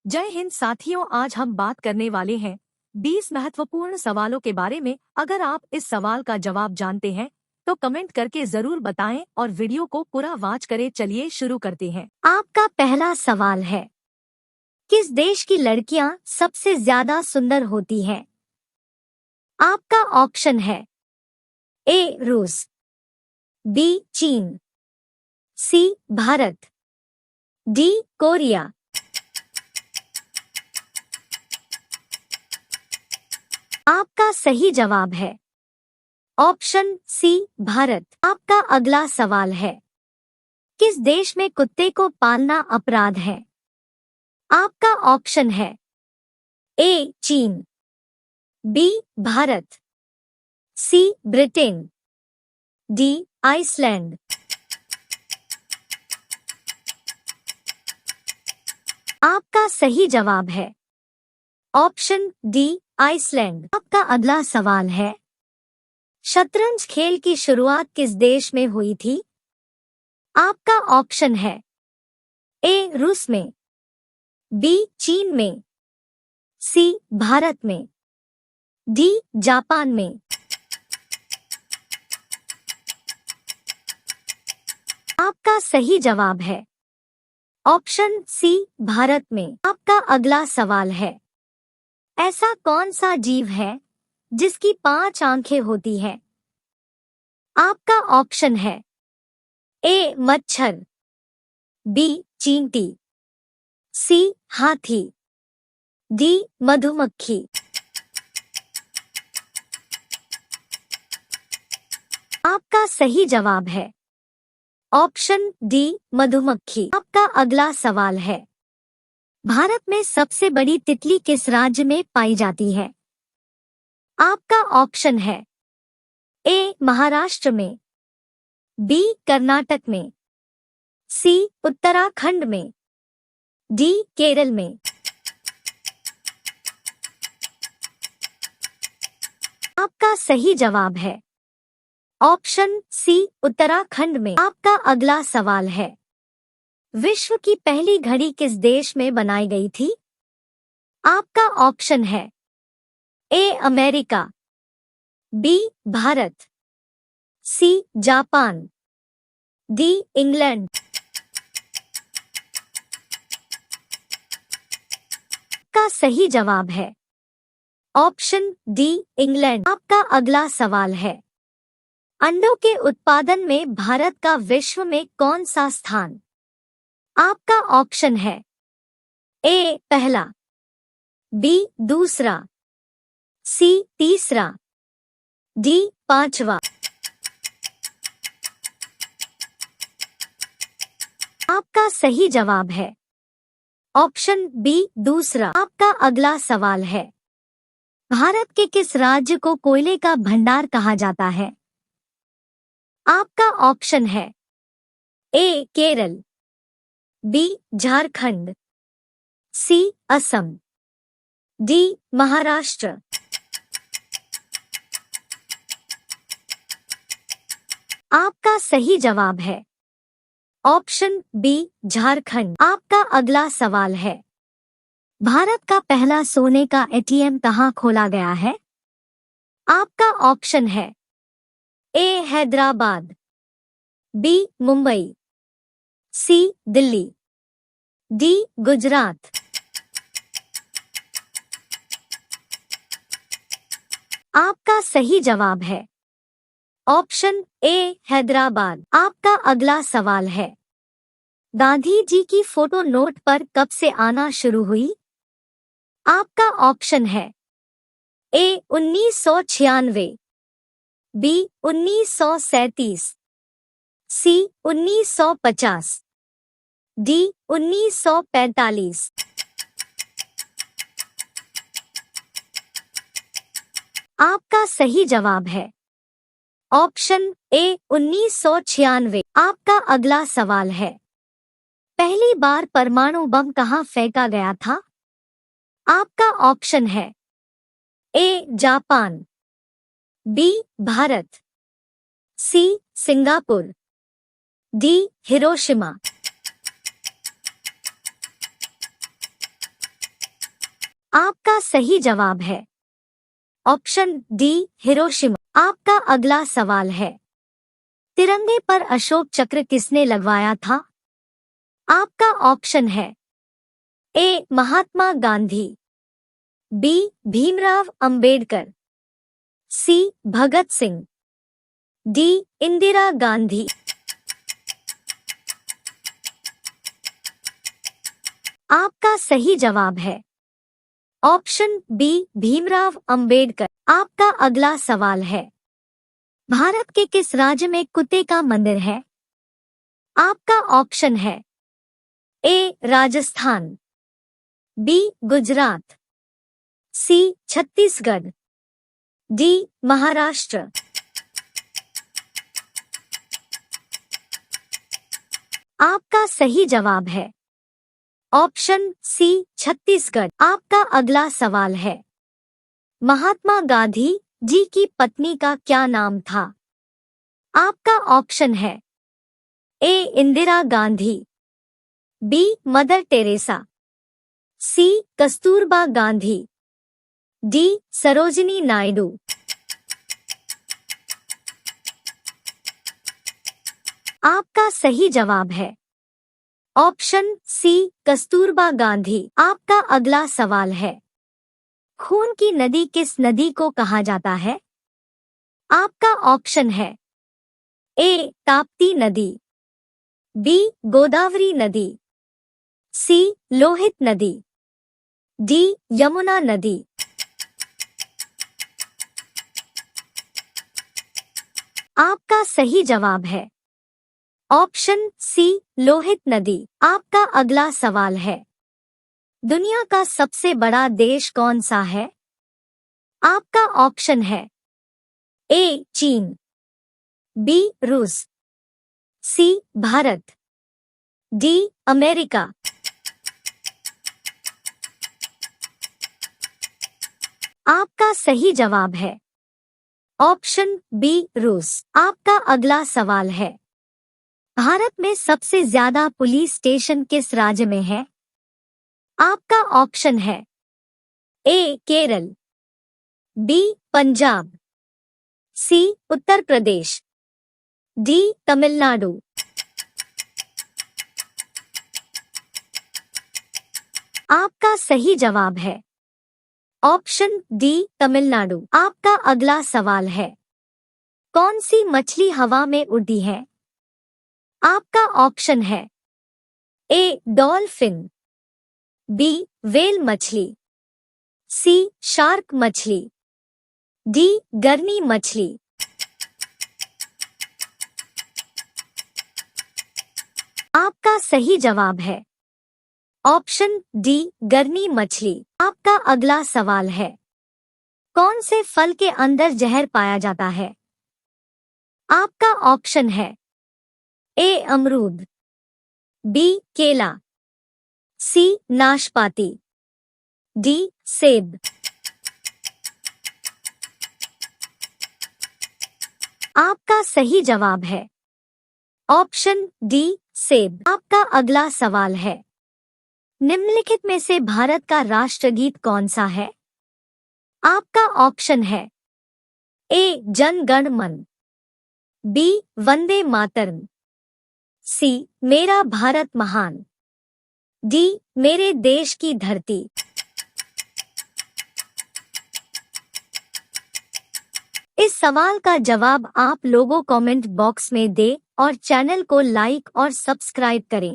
जय हिंद साथियों, आज हम बात करने वाले हैं 20 महत्वपूर्ण सवालों के बारे में। अगर आप इस सवाल का जवाब जानते हैं तो कमेंट करके जरूर बताएं और वीडियो को पूरा वॉच करें। चलिए शुरू करते हैं। आपका पहला सवाल है, किस देश की लड़कियां सबसे ज्यादा सुंदर होती हैं? आपका ऑप्शन है ए रूस, बी चीन, सी भारत, डी कोरिया। आपका सही जवाब है ऑप्शन सी भारत। आपका अगला सवाल है, किस देश में कुत्ते को पालना अपराध है? आपका ऑप्शन है ए चीन, बी भारत, सी ब्रिटेन, डी आइसलैंड। आपका सही जवाब है ऑप्शन डी आइसलैंड। आपका अगला सवाल है, शतरंज खेल की शुरुआत किस देश में हुई थी? आपका ऑप्शन है ए रूस में, बी चीन में, सी भारत में, डी जापान में। आपका सही जवाब है ऑप्शन सी भारत में। आपका अगला सवाल है, ऐसा कौन सा जीव है जिसकी 5 आंखें होती हैं? आपका ऑप्शन है ए मच्छर, बी चींटी, सी हाथी, डी मधुमक्खी। आपका सही जवाब है ऑप्शन डी मधुमक्खी। आपका अगला सवाल है, भारत में सबसे बड़ी तितली किस राज्य में पाई जाती है? आपका ऑप्शन है ए महाराष्ट्र में, बी कर्नाटक में, सी उत्तराखंड में, डी केरल में। आपका सही जवाब है ऑप्शन सी उत्तराखंड में। आपका अगला सवाल है, विश्व की पहली घड़ी किस देश में बनाई गई थी? आपका ऑप्शन है A America, B Bharat, C Japan, D England. का सही जवाब है ऑप्शन डी इंग्लैंड। आपका अगला सवाल है, अंडों के उत्पादन में भारत का विश्व में कौन सा स्थान? आपका ऑप्शन है ए पहला, बी दूसरा, सी तीसरा, डी पांचवा। आपका सही जवाब है ऑप्शन बी दूसरा। आपका अगला सवाल है, भारत के किस राज्य को कोयले का भंडार कहा जाता है? आपका ऑप्शन है ए केरल, बी झारखंड, सी असम, डी महाराष्ट्र। आपका सही जवाब है ऑप्शन बी झारखंड। आपका अगला सवाल है, भारत का पहला सोने का एटीएम कहाँ खोला गया है? आपका ऑप्शन है ए हैदराबाद, बी मुंबई, सी दिल्ली, डी गुजरात। आपका सही जवाब है ऑप्शन ए हैदराबाद। आपका अगला सवाल है, गांधी जी की फोटो नोट पर कब से आना शुरू हुई? आपका ऑप्शन है ए 1996, बी 1937, सी 1950, डी 1945। आपका सही जवाब है ऑप्शन ए 1996। आपका अगला सवाल है, पहली बार परमाणु बम कहाँ फेंका गया था? आपका ऑप्शन है A Japan, B Bharat, C Singapore, D Hiroshima. आपका सही जवाब है ऑप्शन डी हिरोशिमा। आपका अगला सवाल है, तिरंगे पर अशोक चक्र किसने लगवाया था? आपका ऑप्शन है ए महात्मा गांधी, बी भीमराव अंबेडकर, सी भगत सिंह, डी इंदिरा गांधी। आपका सही जवाब है ऑप्शन बी भीमराव अंबेडकर। आपका अगला सवाल है, भारत के किस राज्य में कुत्ते का मंदिर है? आपका ऑप्शन है ए राजस्थान, बी गुजरात, सी छत्तीसगढ़, डी महाराष्ट्र। आपका सही जवाब है ऑप्शन सी छत्तीसगढ़। आपका अगला सवाल है, महात्मा गांधी जी की पत्नी का क्या नाम था? आपका ऑप्शन है A Indira Gandhi, B Mother Teresa, C Kasturba Gandhi, D Sarojini Naidu. आपका सही जवाब है ऑप्शन सी कस्तूरबा गांधी। आपका अगला सवाल है, खून की नदी किस नदी को कहा जाता है? आपका ऑप्शन है ए ताप्ती नदी, बी गोदावरी नदी, सी लोहित नदी, डी यमुना नदी। आपका सही जवाब है ऑप्शन सी लोहित नदी। आपका अगला सवाल है, दुनिया का सबसे बड़ा देश कौन सा है? आपका ऑप्शन है ए चीन, बी रूस, सी भारत, डी अमेरिका। आपका सही जवाब है ऑप्शन बी रूस। आपका अगला सवाल है, भारत में सबसे ज्यादा पुलिस स्टेशन किस राज्य में है? आपका ऑप्शन है ए केरल, बी पंजाब, सी उत्तर प्रदेश, डी तमिलनाडु। आपका सही जवाब है ऑप्शन डी तमिलनाडु। आपका अगला सवाल है, कौन सी मछली हवा में उड़ती है? आपका ऑप्शन है ए डॉल्फिन, बी व्हेल मछली, सी शार्क मछली, डी गर्नी मछली। आपका सही जवाब है ऑप्शन डी गर्नी मछली। आपका अगला सवाल है, कौन से फल के अंदर जहर पाया जाता है? आपका ऑप्शन है ए अमरूद, बी केला, सी नाशपाती, डी सेब। आपका सही जवाब है ऑप्शन डी सेब। आपका अगला सवाल है, निम्नलिखित में से भारत का राष्ट्रगीत कौन सा है? आपका ऑप्शन है ए जन गण मन, बी वंदे मातरम, सी मेरा भारत महान, डी मेरे देश की धरती। इस सवाल का जवाब आप लोगों कमेंट बॉक्स में दें और चैनल को लाइक और सब्सक्राइब करें।